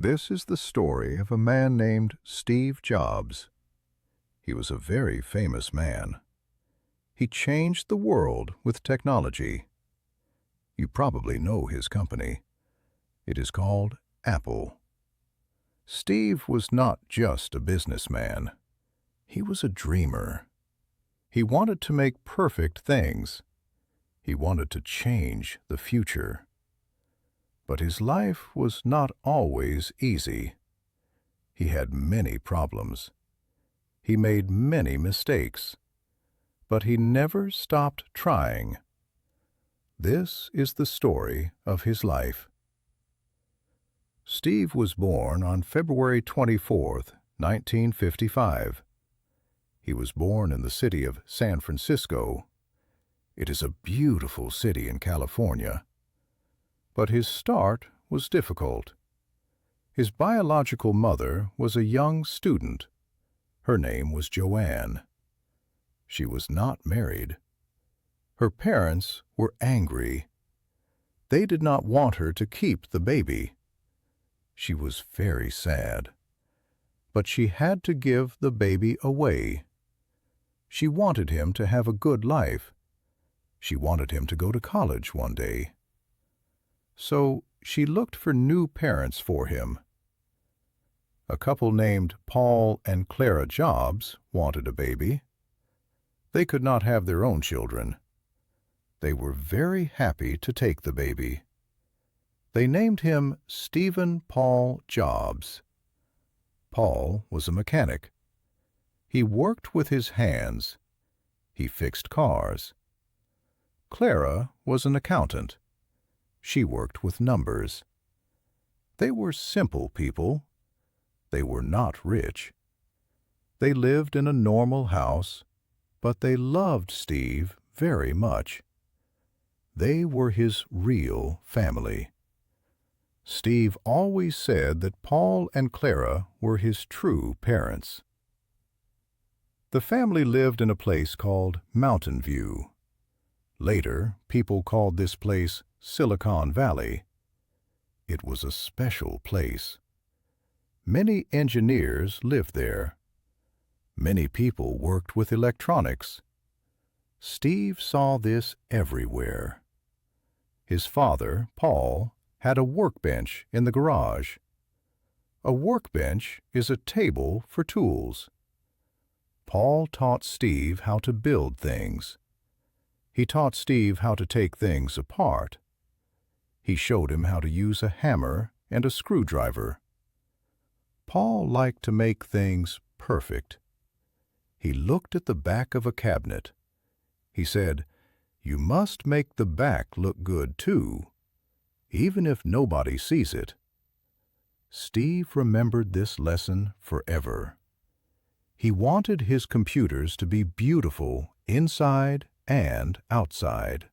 This is the story of a man named Steve Jobs. He was a very famous man. He changed the world with technology. You probably know his company. It is called Apple. Steve was not just a businessman. He was a dreamer. He wanted to make perfect things. He wanted to change the future. But his life was not always easy. He had many problems. He made many mistakes. But he never stopped trying. This is the story of his life. Steve was born on February 24th, 1955. He was born in the city of San Francisco. It is a beautiful city in California. But his start was difficult. His biological mother was a young student. Her name was Joanne. She was not married. Her parents were angry. They did not want her to keep the baby. She was very sad. But she had to give the baby away. She wanted him to have a good life. She wanted him to go to college one day. So she looked for new parents for him. A couple named Paul and Clara Jobs wanted a baby. They could not have their own children. They were very happy to take the baby. They named him Stephen Paul Jobs. Paul was a mechanic. He worked with his hands. He fixed cars. Clara was an accountant. She worked with numbers. They were simple people. They were not rich. They lived in a normal house, but they loved Steve very much. They were his real family. Steve always said that Paul and Clara were his true parents. The family lived in a place called Mountain View. Later, people called this place Silicon Valley. It was a special place. Many engineers lived there. Many people worked with electronics. Steve saw this everywhere. His father, Paul, had a workbench in the garage. A workbench is a table for tools. Paul taught Steve how to build things. He taught Steve how to take things apart. He showed him how to use a hammer and a screwdriver. Paul liked to make things perfect. He looked at the back of a cabinet. He said, "You must make the back look good too, even if nobody sees it." Steve remembered this lesson forever. He wanted his computers to be beautiful inside and outside.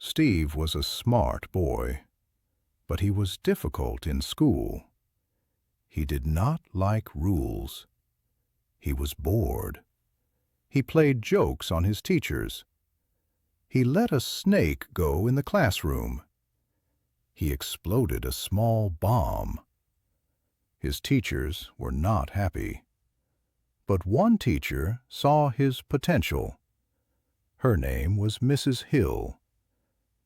Steve was a smart boy, but he was difficult in school. He did not like rules. He was bored. He played jokes on his teachers. He let a snake go in the classroom. He exploded a small bomb. His teachers were not happy. But one teacher saw his potential. Her name was Mrs. Hill.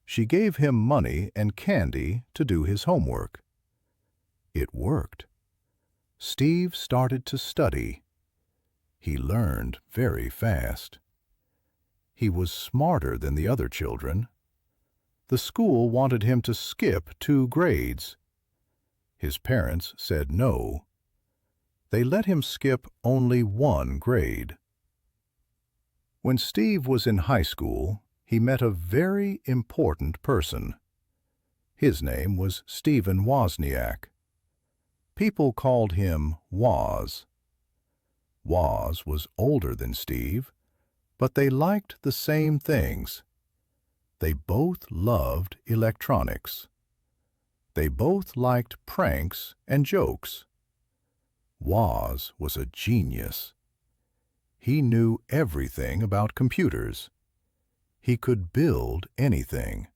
She gave him money and candy to do his homework. It worked. Steve started to study. He learned very fast. He was smarter than the other children. The school wanted him to skip 2 grades. His parents said no. They let him skip only 1 grade. When Steve was in high school, he met a very important person. His name was Stephen Wozniak. People called him Woz. Woz was older than Steve, but they liked the same things. They both loved electronics. They both liked pranks and jokes. Woz was a genius. He knew everything about computers. He could build anything.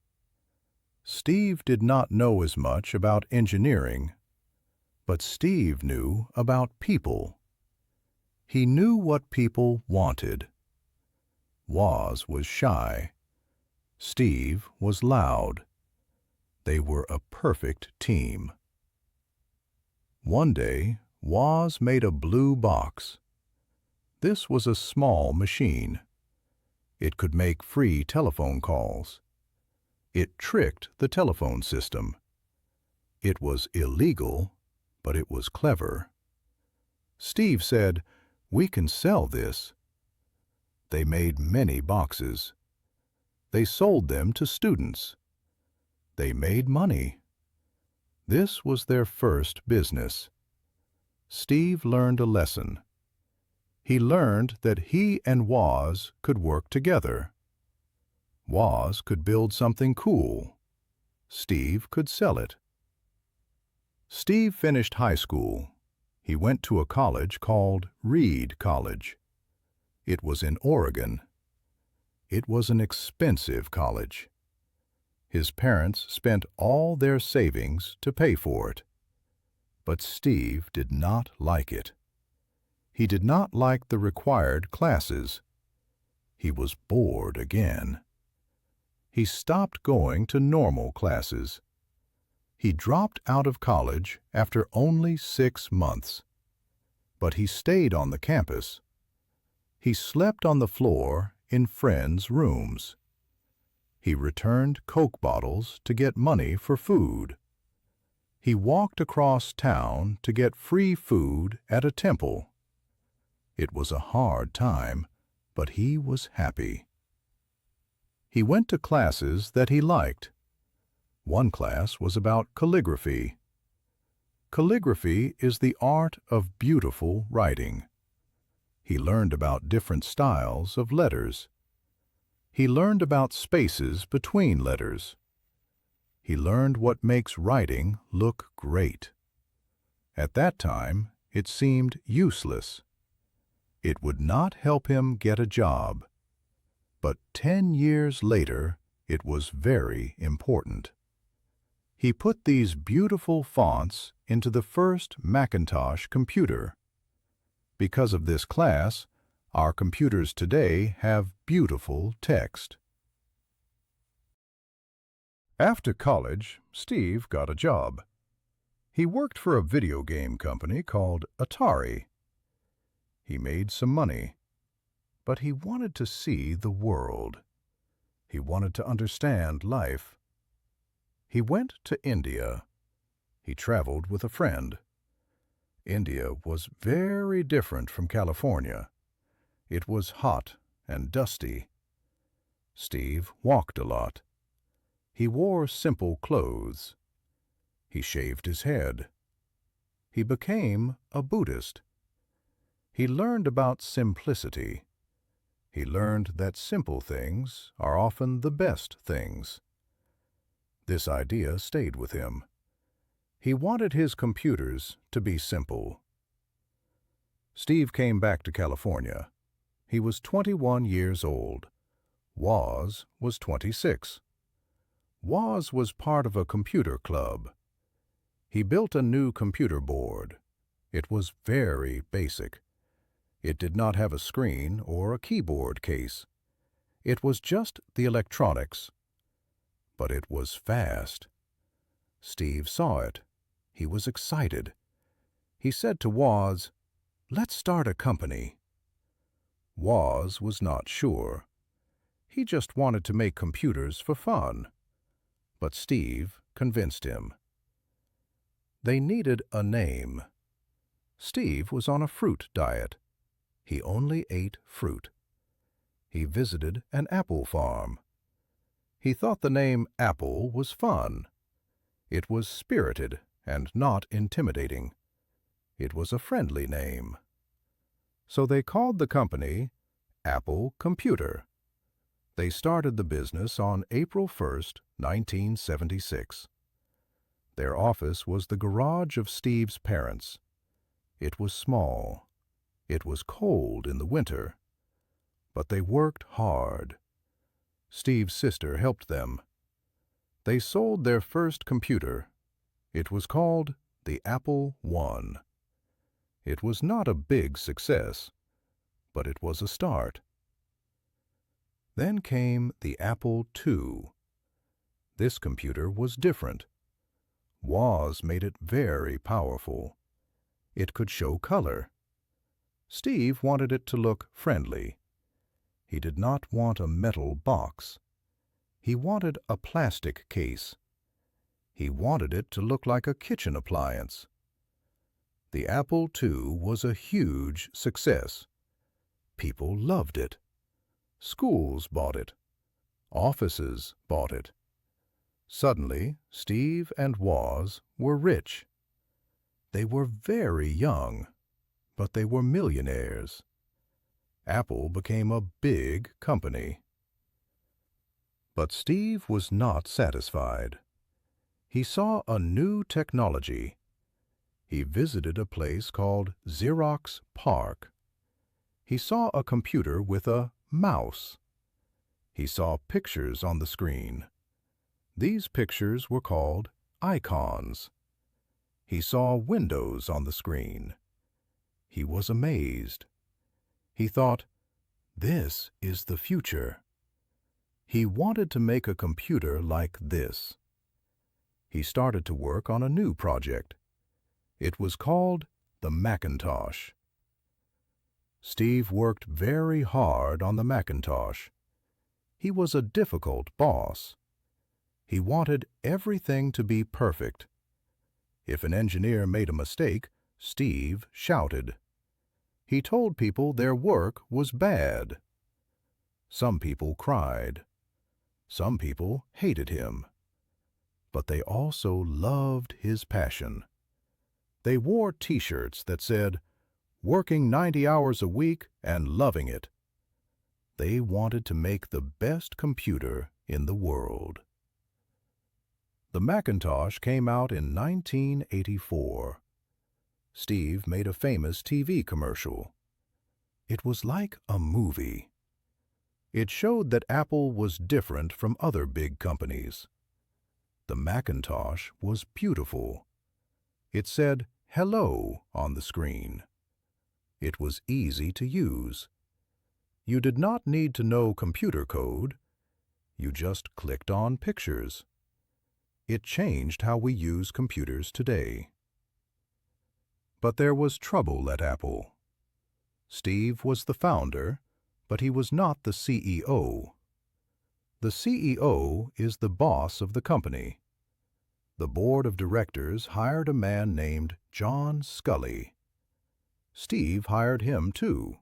Steve did not know as much about engineering But Steve knew about people. He knew what people wanted. Woz was shy. Steve was loud. They were a perfect team. One day, Woz made a blue box. This was a small machine. It could make free telephone calls. It tricked the telephone system. It was illegal, but it was clever. Steve said, "We can sell this." They made many boxes. They sold them to students. They made money. This was their first business. Steve learned a lesson. He learned that he and Woz could work together. Woz could build something cool. Steve could sell it. Steve finished high school. He went to a college called Reed College. It was in Oregon. It was an expensive college. His parents spent all their savings to pay for it. But Steve did not like it. He did not like the required classes. He was bored again. He stopped going to normal classes. He dropped out of college after only 6 months. But he stayed on the campus. He slept on the floor in friends' rooms. He returned Coke bottles to get money for food. He walked across town to get free food at a temple. It was a hard time, but he was happy. He went to classes that he liked. One class was about calligraphy. Calligraphy is the art of beautiful writing. He learned about different styles of letters. He learned about spaces between letters. He learned what makes writing look great. At that time, it seemed useless. It would not help him get a job. But 10 years later, it was very important. He put these beautiful fonts into the first Macintosh computer. Because of this class, our computers today have beautiful text. After college, Steve got a job. He worked for a video game company called Atari. He made some money, but he wanted to see the world. He wanted to understand life. He went to India. He traveled with a friend. India was very different from California. It was hot and dusty. Steve walked a lot. He wore simple clothes. He shaved his head. He became a Buddhist. He learned about simplicity. He learned that simple things are often the best things. This idea stayed with him. He wanted his computers to be simple. Steve came back to California. He was 21 years old. Woz was 26. Woz was part of a computer club. He built a new computer board. It was very basic. It did not have a screen or a keyboard case. It was just the electronics. But it was fast. Steve saw it. He was excited. He said to Woz, "Let's start a company." Woz was not sure. He just wanted to make computers for fun. But Steve convinced him. They needed a name. Steve was on a fruit diet. He only ate fruit. He visited an apple farm. He thought the name Apple was fun. It was spirited and not intimidating. It was a friendly name. So they called the company Apple Computer. They started the business on April 1st, 1976. Their office was the garage of Steve's parents. It was small. It was cold in the winter. But they worked hard. Steve's sister helped them. They sold their first computer. It was called the Apple I. It was not a big success, but it was a start. Then came the Apple II. This computer was different. Woz made it very powerful. It could show color. Steve wanted it to look friendly. He did not want a metal box. He wanted a plastic case. He wanted it to look like a kitchen appliance. The Apple II was a huge success. People loved it. Schools bought it. Offices bought it. Suddenly, Steve and Woz were rich. They were very young, but they were millionaires. Apple became a big company. But Steve was not satisfied. He saw a new technology. He visited a place called Xerox PARC. He saw a computer with a mouse. He saw pictures on the screen. These pictures were called icons. He saw windows on the screen. He was amazed. He thought, "This is the future." He wanted to make a computer like this. He started to work on a new project. It was called the Macintosh. Steve worked very hard on the Macintosh. He was a difficult boss. He wanted everything to be perfect. If an engineer made a mistake, Steve shouted. He told people their work was bad. Some people cried. Some people hated him. But they also loved his passion. They wore T-shirts that said, "Working 90 hours a week and loving it." They wanted to make the best computer in the world. The Macintosh came out in 1984. Steve made a famous TV commercial. It was like a movie. It showed that Apple was different from other big companies. The Macintosh was beautiful. It said "Hello" on the screen. It was easy to use. You did not need to know computer code. You just clicked on pictures. It changed how we use computers today. But there was trouble at Apple. Steve was the founder, but he was not the CEO. The CEO is the boss of the company. The board of directors hired a man named John Sculley. Steve hired him too.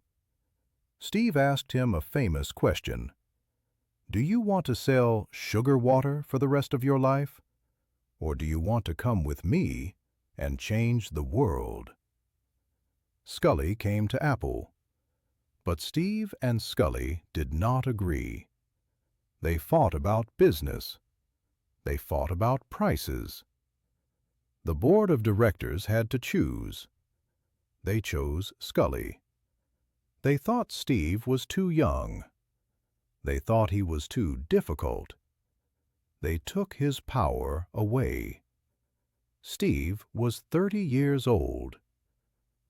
Steve asked him a famous question. "Do you want to sell sugar water for the rest of your life? Or do you want to come with me and change the world?" Sculley came to Apple. But Steve and Sculley did not agree. They fought about business. They fought about prices. The board of directors had to choose. They chose Sculley. They thought Steve was too young. They thought he was too difficult. They took his power away. Steve was 30 years old.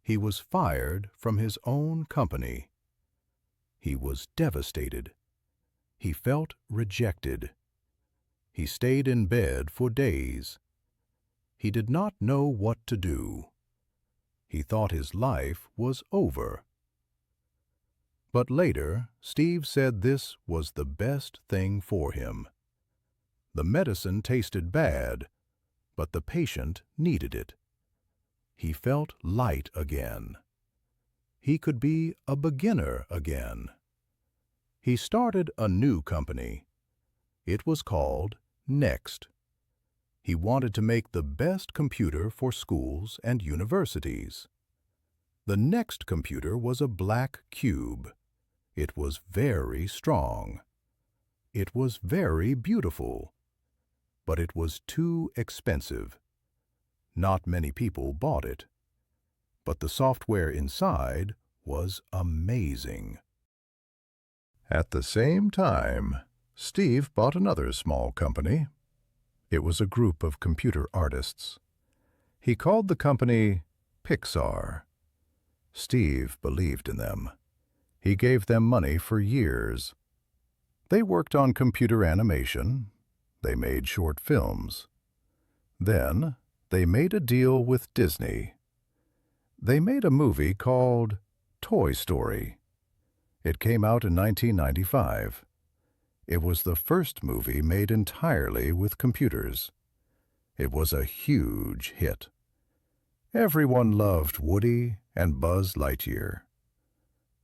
He was fired from his own company. He was devastated. He felt rejected. He stayed in bed for days. He did not know what to do. He thought his life was over. But later, Steve said this was the best thing for him. The medicine tasted bad, but the patient needed it. He felt light again. He could be a beginner again. He started a new company. It was called Next. He wanted to make the best computer for schools and universities. The Next computer was a black cube. It was very strong. It was very beautiful. But it was too expensive. Not many people bought it. But the software inside was amazing. At the same time, Steve bought another small company. It was a group of computer artists. He called the company Pixar. Steve believed in them. He gave them money for years. They worked on computer animation. They made short films. Then they made a deal with Disney. They made a movie called Toy Story. It came out in 1995. It was the first movie made entirely with computers. It was a huge hit. Everyone loved Woody and Buzz Lightyear.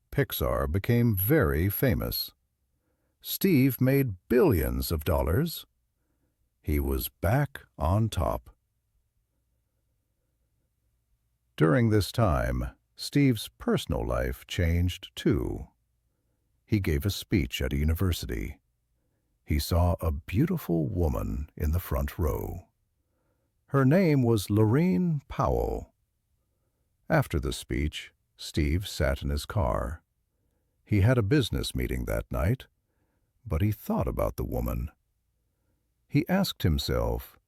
Pixar became very famous. Steve made billions of dollars. He was back on top. During this time, Steve's personal life changed too. He gave a speech at a university. He saw a beautiful woman in the front row. Her name was Laurene Powell. After the speech, Steve sat in his car. He had a business meeting that night, but he thought about the woman. He asked himself,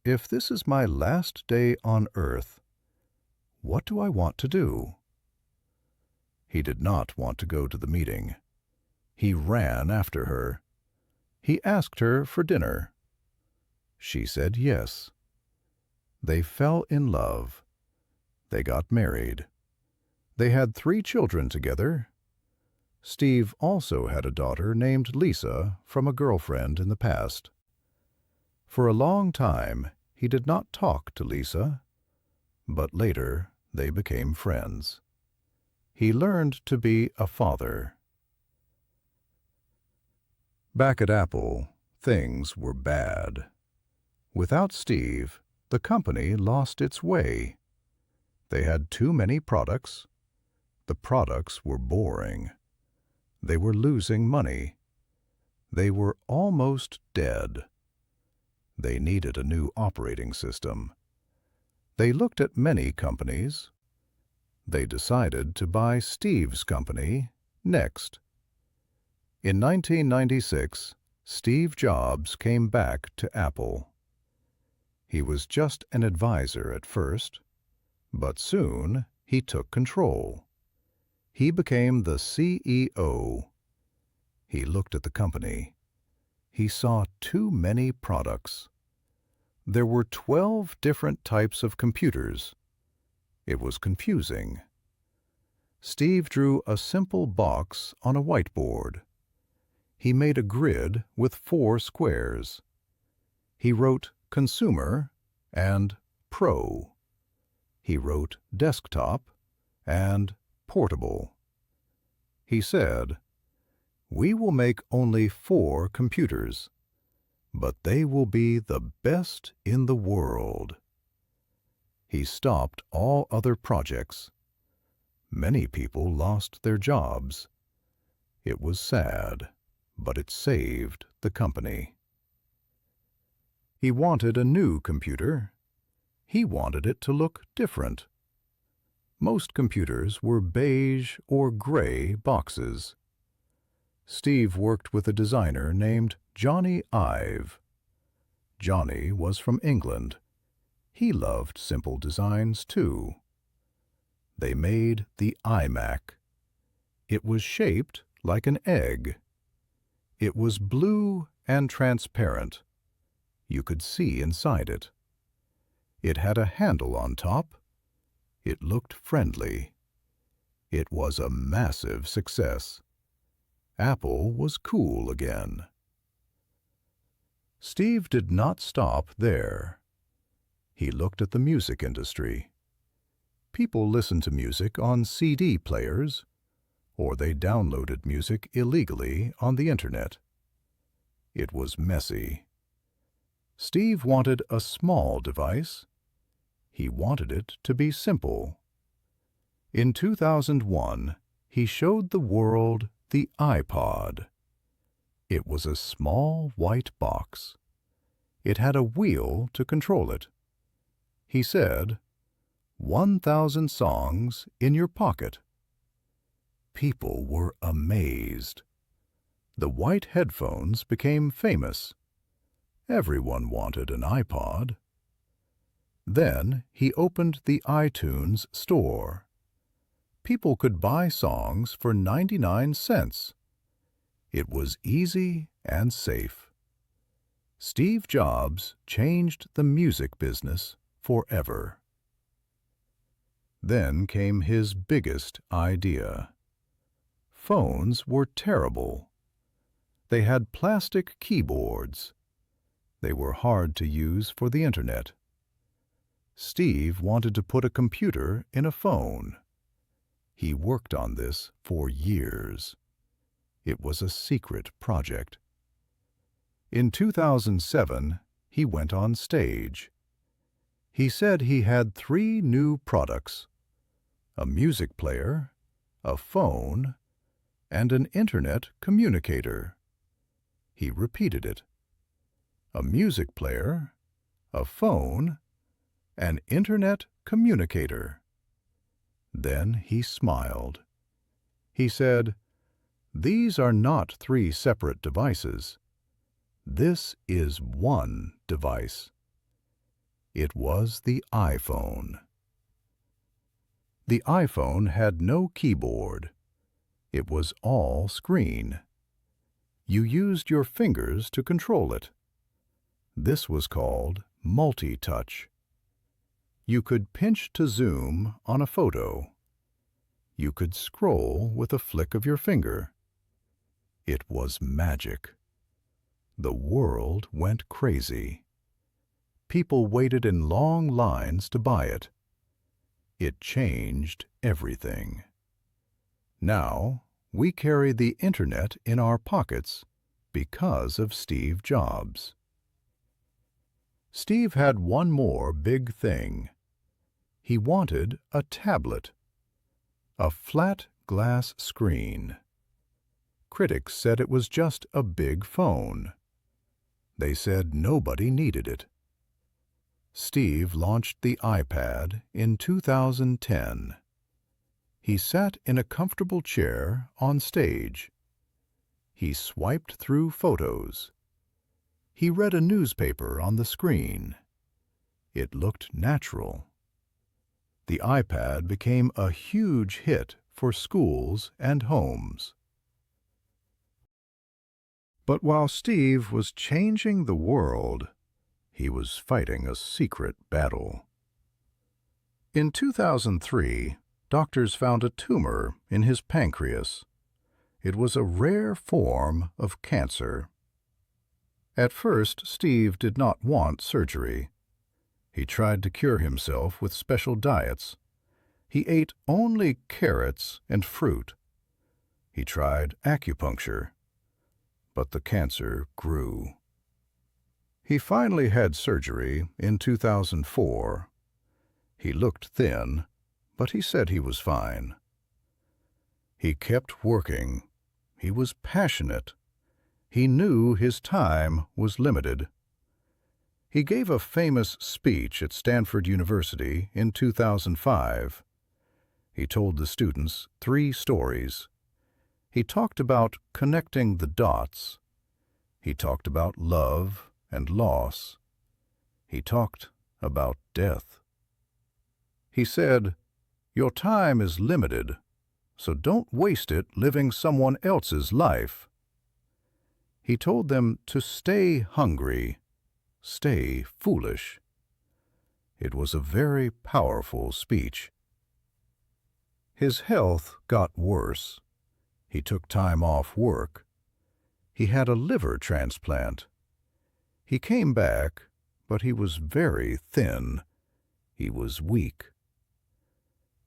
if this is my last day on earth, what do I want to do? He did not want to go to the meeting. He ran after her. He asked her for dinner. She said yes. They fell in love. They got married. They had 3 children together. Steve also had a daughter named Lisa from a girlfriend in the past. For a long time, he did not talk to Lisa, but later they became friends. He learned to be a father. Back at Apple, things were bad. Without Steve, the company lost its way. They had too many products. The products were boring. They were losing money. They were almost dead. They needed a new operating system. They looked at many companies. They decided to buy Steve's company next. In 1996, Steve Jobs came back to Apple. He was just an advisor at first, but soon he took control. He became the CEO. He looked at the company. He saw too many products. There were 12 different types of computers. It was confusing. Steve drew a simple box on a whiteboard. He made a grid with 4 squares. He wrote Consumer and Pro. He wrote Desktop and Portable. He said, "We will make only 4 computers, but they will be the best in the world." He stopped all other projects. Many people lost their jobs. It was sad, but it saved the company. He wanted a new computer. He wanted it to look different. Most computers were beige or gray boxes. Steve worked with a designer named Johnny Ive. Johnny was from England. He loved simple designs too. They made the iMac. It was shaped like an egg. It was blue and transparent. You could see inside it. It had a handle on top. It looked friendly. It was a massive success. Apple was cool again. Steve did not stop there. He looked at the music industry. People listened to music on CD players, or they downloaded music illegally on the internet. It was messy. Steve wanted a small device. He wanted it to be simple. In 2001, he showed the world the iPod. It was a small white box. It had a wheel to control it. He said, 1,000 songs in your pocket. People were amazed. The white headphones became famous. Everyone wanted an iPod. Then he opened the iTunes Store. People could buy songs for 99 cents. It was easy and safe. Steve Jobs changed the music business forever. Then came his biggest idea. Phones were terrible. They had plastic keyboards. They were hard to use for the internet. Steve wanted to put a computer in a phone. He worked on this for years. It was a secret project. In 2007, he went on stage. He said he had 3 new products: a music player, a phone, and an internet communicator. He repeated it: a music player, a phone, an internet communicator. Then he smiled. He said, "These are not 3 separate devices. This is one device." It was the iPhone. The iPhone had no keyboard. It was all screen. You used your fingers to control it. This was called multi-touch. You could pinch to zoom on a photo. You could scroll with a flick of your finger. It was magic. The world went crazy. People waited in long lines to buy it. It changed everything. Now, we carry the internet in our pockets because of Steve Jobs. Steve had one more big thing. He wanted a tablet, a flat glass screen. Critics said it was just a big phone. They said nobody needed it. Steve launched the iPad in 2010. He sat in a comfortable chair on stage. He swiped through photos. He read a newspaper on the screen. It looked natural. The iPad became a huge hit for schools and homes. But while Steve was changing the world, he was fighting a secret battle. In 2003, doctors found a tumor in his pancreas. It was a rare form of cancer. At first, Steve did not want surgery. He tried to cure himself with special diets. He ate only carrots and fruit. He tried acupuncture, but the cancer grew. He finally had surgery in 2004. He looked thin, but he said he was fine. He kept working. He was passionate. He knew his time was limited. He gave a famous speech at Stanford University in 2005. He told the students 3 stories. He talked about connecting the dots. He talked about love and loss. He talked about death. He said, "Your time is limited, so don't waste it living someone else's life." He told them to stay hungry, stay foolish. It was a very powerful speech. His health got worse. He took time off work. He had a liver transplant. He came back, but he was very thin. He was weak.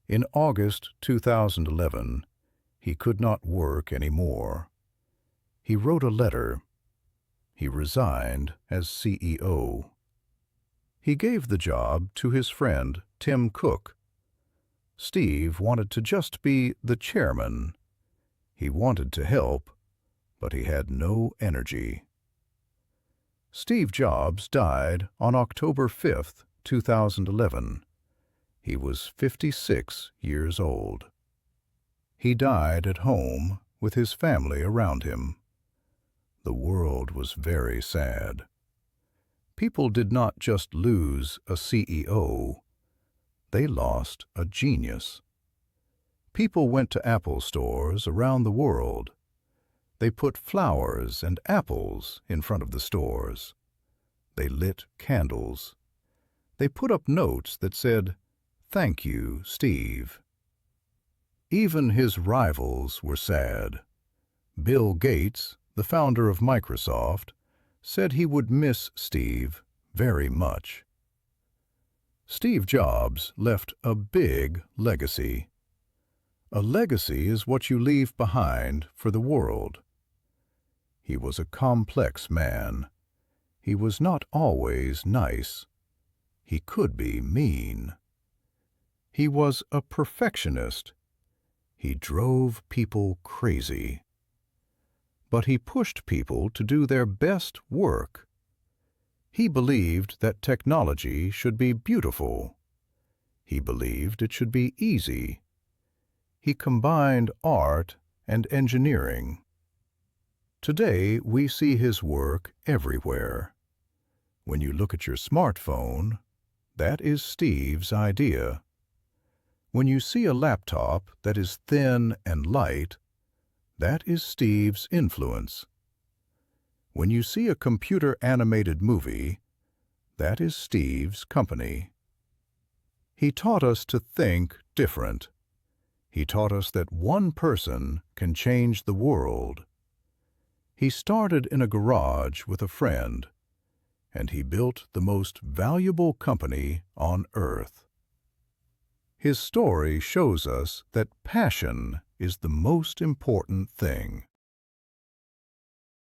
In August 2011, he could not work anymore. He wrote a letter. He resigned as CEO. He gave the job to his friend Tim Cook. Steve wanted to just be the chairman. He wanted to help, but he had no energy. Steve Jobs died on October 5, 2011. He was 56 years old. He died at home with his family around him. The world was very sad. People did not just lose a CEO, they lost a genius. People went to Apple stores around the world. They put flowers and apples in front of the stores. They lit candles. They put up notes that said, "Thank you, Steve." Even his rivals were sad. Bill Gates, the founder of Microsoft, said he would miss Steve very much. Steve Jobs left a big legacy. A legacy is what you leave behind for the world. He was a complex man. He was not always nice. He could be mean. He was a perfectionist. He drove people crazy. But he pushed people to do their best work. He believed that technology should be beautiful. He believed it should be easy. He combined art and engineering. Today, we see his work everywhere. When you look at your smartphone, that is Steve's idea. When you see a laptop that is thin and light, that is Steve's influence. When you see a computer-animated movie, that is Steve's company. He taught us to think different. He taught us that one person can change the world. He started in a garage with a friend, and he built the most valuable company on earth. His story shows us that passion is the most important thing.